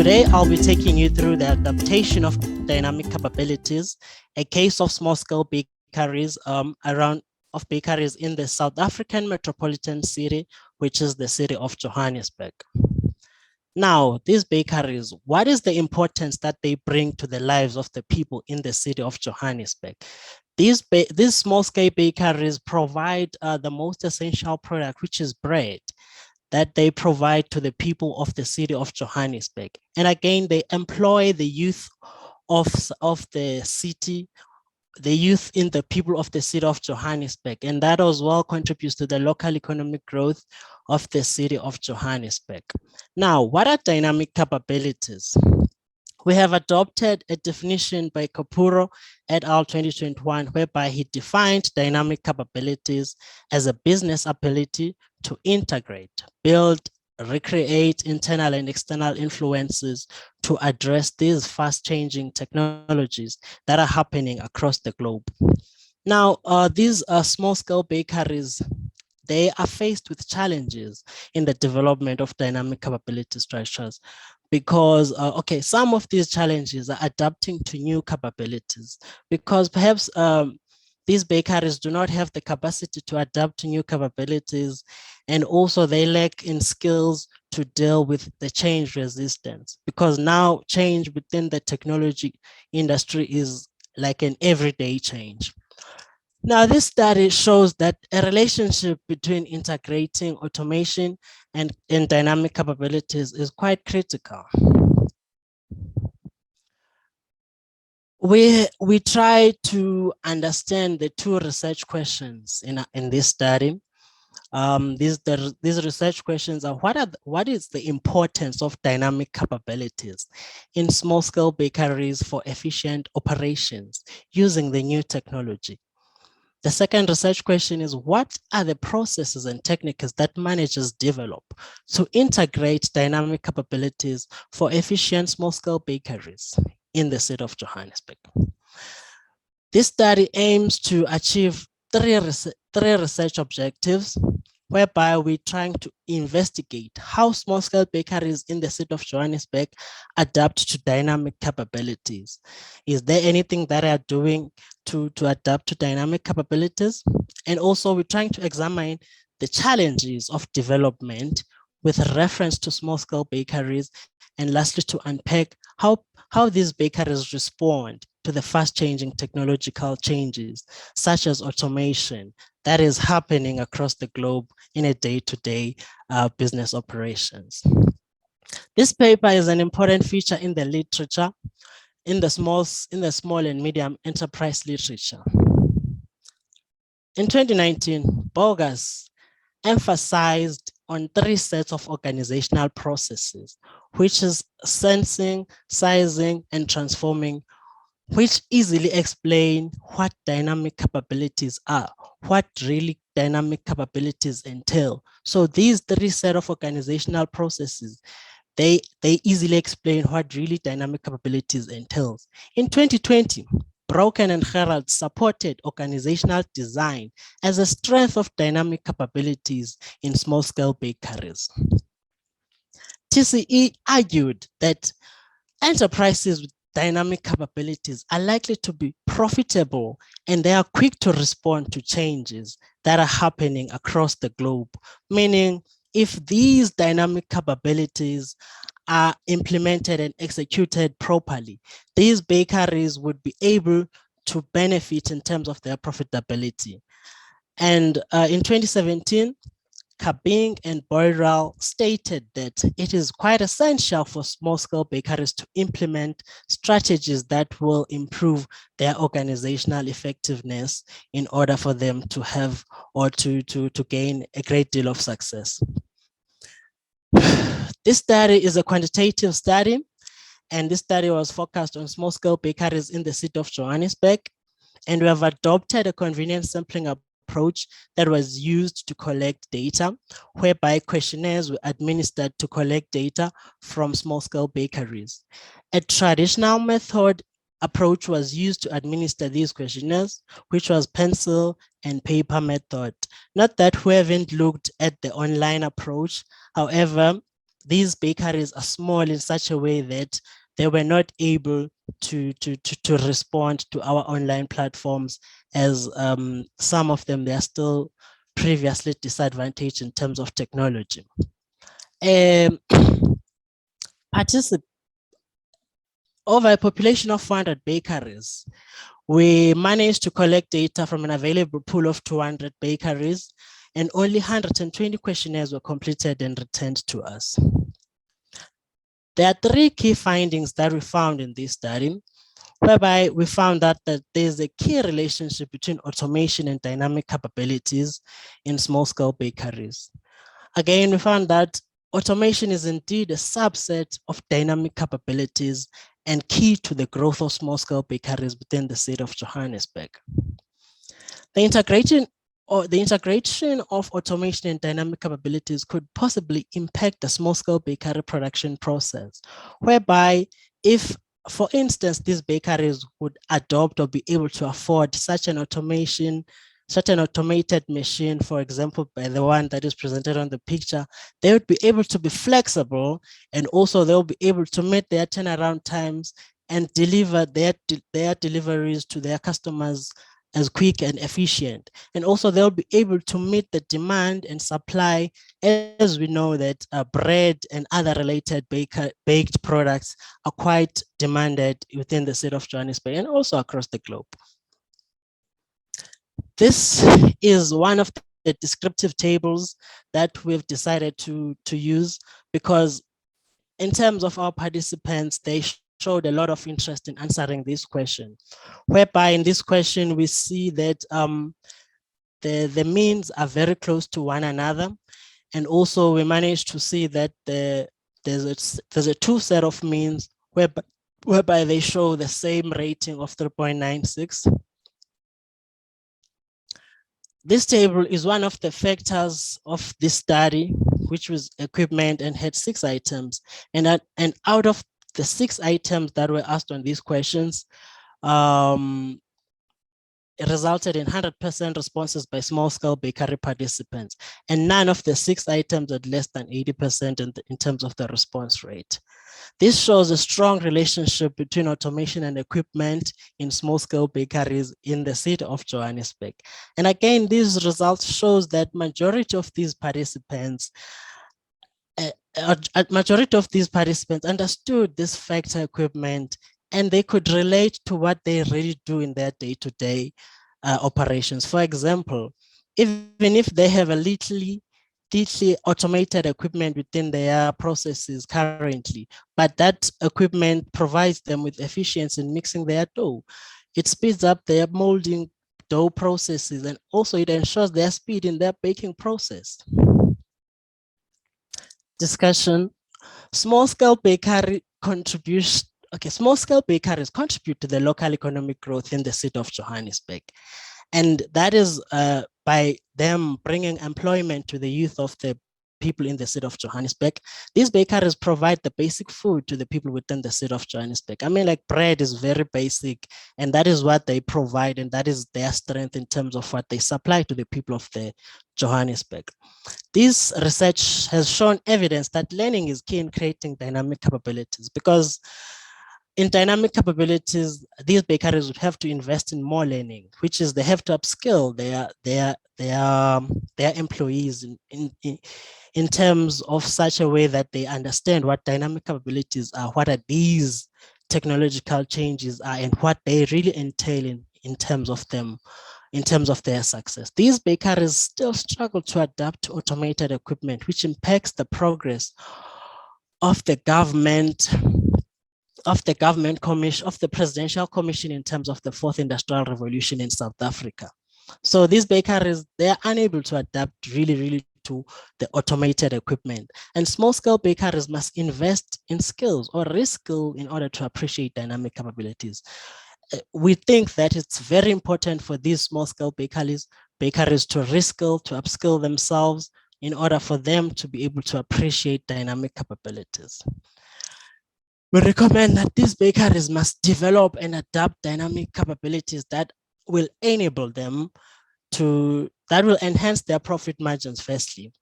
Today, I'll be taking you through the adaptation of dynamic capabilities, a case of small-scale bakeries bakeries in the South African metropolitan city, which is the city of Johannesburg. Now, these bakeries, what is the importance that they bring to the lives of the people in the city of Johannesburg? These small-scale bakeries provide the most essential product, which is bread, that they provide to the people of the city of Johannesburg. And again, they employ the youth of the city, the youth in the people of the city of Johannesburg, and that as well contributes to the local economic growth of the city of Johannesburg. Now, what are dynamic capabilities? We have adopted a definition by Kapuro et al. 2021, whereby he defined dynamic capabilities as a business ability to integrate, build, recreate internal and external influences to address these fast-changing technologies that are happening across the globe. Now, these small-scale bakeries, they are faced with challenges in the development of dynamic capability structures because, some of these challenges are adapting to new capabilities because perhaps these bakeries do not have the capacity to adapt to new capabilities, and also they lack in skills to deal with the change resistance, because now change within the technology industry is like an everyday change. Now, this study shows that a relationship between integrating automation and dynamic capabilities is quite critical. We try to understand the two research questions in this study. These research questions are what is the importance of dynamic capabilities in small-scale bakeries for efficient operations using the new technology? The second research question is, what are the processes and techniques that managers develop to integrate dynamic capabilities for efficient small-scale bakeries in the city of Johannesburg? This study aims to achieve three research objectives, whereby we're trying to investigate how small-scale bakeries in the city of Johannesburg adapt to dynamic capabilities. Is there anything that they are doing to adapt to dynamic capabilities? And also, we're trying to examine the challenges of development with reference to small-scale bakeries, and lastly, to unpack how these bakeries respond to the fast-changing technological changes, such as automation, that is happening across the globe in a day-to-day business operations. This paper is an important feature in the literature, in the small and medium enterprise literature. In 2019, Bogas emphasized on three sets of organizational processes, which is sensing, sizing, and transforming, which easily explain what dynamic capabilities are, what really dynamic capabilities entail. So these three set of organizational processes, they easily explain what really dynamic capabilities entails. In 2020, Broken and Herald supported organizational design as a strength of dynamic capabilities in small-scale bakeries. TCE argued that enterprises with dynamic capabilities are likely to be profitable, and they are quick to respond to changes that are happening across the globe. Meaning, if these dynamic capabilities are implemented and executed properly, these bakeries would be able to benefit in terms of their profitability. And in 2017, Kabing and Boyrell stated that it is quite essential for small-scale bakeries to implement strategies that will improve their organizational effectiveness in order for them to have or to gain a great deal of success. This study is a quantitative study, and this study was focused on small-scale bakeries in the city of Johannesburg, and we have adopted a convenient sampling approach that was used to collect data, whereby questionnaires were administered to collect data from small-scale bakeries. A traditional method approach was used to administer these questionnaires, which was pencil and paper method. Not that we haven't looked at the online approach. However, these bakeries are small in such a way that they were not able to respond to our online platforms, as some of them, they are still previously disadvantaged in terms of technology. Over a population of 400 bakeries, we managed to collect data from an available pool of 200 bakeries, and only 120 questionnaires were completed and returned to us. There are three key findings that we found in this study, whereby we found that there's a key relationship between automation and dynamic capabilities in small-scale bakeries. Again, we found that automation is indeed a subset of dynamic capabilities and key to the growth of small-scale bakeries within the city of Johannesburg. The integration of automation and dynamic capabilities could possibly impact the small-scale bakery production process, whereby if, for instance, these bakeries would adopt or be able to afford such an automated machine, for example, by the one that is presented on the picture, they would be able to be flexible, and also they'll be able to meet their turnaround times and deliver their deliveries to their customers as quick and efficient. And also they'll be able to meet the demand and supply, as we know that bread and other related baked products are quite demanded within the city of Johannesburg and also across the globe. This is one of the descriptive tables that we've decided to use, because in terms of our participants, they showed a lot of interest in answering this question, whereby in this question we see that the means are very close to one another, and also we managed to see that there's a two set of means whereby they show the same rating of 3.96. This table is one of the factors of this study, which was equipment and had 6 items. And out of the 6 items that were asked on these questions, it resulted in 100% responses by small-scale bakery participants. And none of the 6 items had less than 80% in terms of the response rate. This shows a strong relationship between automation and equipment in small-scale bakeries in the city of Johannesburg. And again, these results shows that majority of these participants understood this factor equipment, and they could relate to what they really do in their day-to-day operations. For example, even if they have a little automated equipment within their processes currently, but that equipment provides them with efficiency in mixing their dough. It speeds up their molding dough processes, and also it ensures their speed in their baking process. Discussion. Small-scale bakery contribution. Okay, small-scale bakeries contribute to the local economic growth in the city of Johannesburg. And that is by them bringing employment to the youth of the people in the city of Johannesburg. These bakeries provide the basic food to the people within the city of Johannesburg. I mean, like, bread is very basic, and that is what they provide, and that is their strength in terms of what they supply to the people of the Johannesburg. This research has shown evidence that learning is key in creating dynamic capabilities, because in dynamic capabilities, these bakeries would have to invest in more learning, which is they have to upskill their employees in terms of such a way that they understand what dynamic capabilities are, what are these technological changes are, and what they really entail in terms of them, in terms of their success. These bakeries still struggle to adapt to automated equipment, which impacts the progress of the Presidential Commission in terms of the 4th Industrial Revolution in South Africa. So these bakeries, they are unable to adapt really to the automated equipment. And small-scale bakeries must invest in skills or reskill in order to appreciate dynamic capabilities. We think that it's very important for these small-scale bakeries to reskill, to upskill themselves in order for them to be able to appreciate dynamic capabilities. We recommend that these bakeries must develop and adapt dynamic capabilities that will enable them that will enhance their profit margins firstly,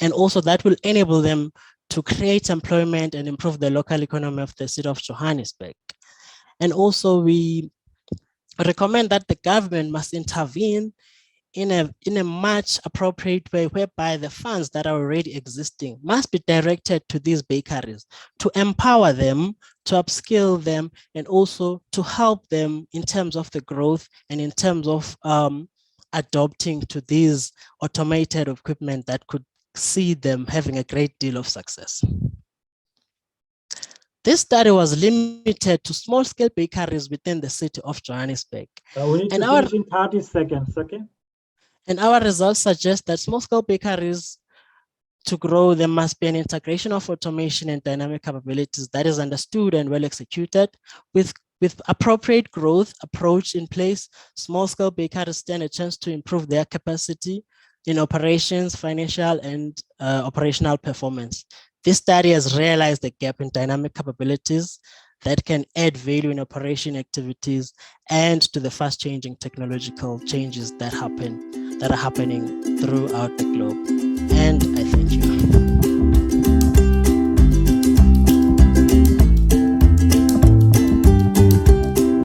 and also that will enable them to create employment and improve the local economy of the city of Johannesburg. And also we recommend that the government must intervene in a much appropriate way, whereby the funds that are already existing must be directed to these bakeries to empower them, to upskill them, and also to help them in terms of the growth and in terms of adopting to these automated equipment that could see them having a great deal of success. This study was limited to small-scale bakeries within the city of Johannesburg. We need to finish in 30 seconds, okay? And our results suggest that small-scale bakeries, to grow, there must be an integration of automation and dynamic capabilities that is understood and well executed. With appropriate growth approach in place, small-scale bakeries stand a chance to improve their capacity in operations, financial, and operational performance. This study has realized the gap in dynamic capabilities that can add value in operation activities and to the fast-changing technological changes that are happening throughout the globe. And I thank you.